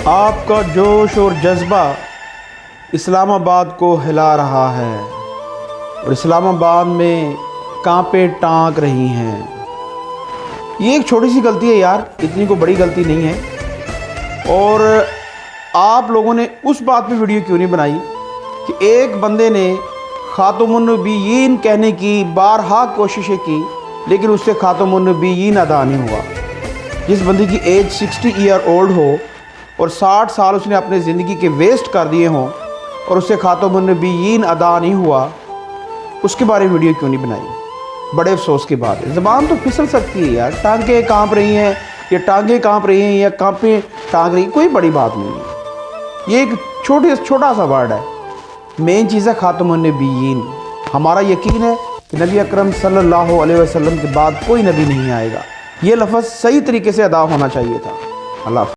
آپ کا جوش اور جذبہ اسلام آباد کو ہلا رہا ہے اور اسلام آباد میں کانپیں ٹانک رہی ہیں۔ یہ ایک چھوٹی سی غلطی ہے یار، اتنی کوئی بڑی غلطی نہیں ہے۔ اور آپ لوگوں نے اس بات پہ ویڈیو کیوں نہیں بنائی کہ ایک بندے نے خاتم النبیین کہنے کی بارہا کوششیں کی لیکن اس سے خاتم النبیین ادا نہیں ہوا۔ جس بندے کی ایج 60 ایئر اولڈ ہو اور 60 سال اس نے اپنے زندگی کے ویسٹ کر دیے ہوں اور اس سے خاتم النبیین ادا نہیں ہوا، اس کے بارے میں ویڈیو کیوں نہیں بنائی؟ بڑے افسوس کی بات ہے۔ زبان تو پھسل سکتی ہے یار، ٹانگیں کانپ رہی ہیں یا ٹانگیں کانپ رہی ہیں یا کانپیں ٹانگ رہی ہیں، کوئی بڑی بات نہیں ہے۔ یہ ایک چھوٹا سا ورڈ ہے۔ مین چیز ہے خاتم النبیین۔ ہمارا یقین ہے کہ نبی اکرم صلی اللہ علیہ وسلم کے بعد کوئی نبی نہیں آئے گا۔ یہ لفظ صحیح طریقے سے ادا ہونا چاہیے تھا۔ اللہ حافظ۔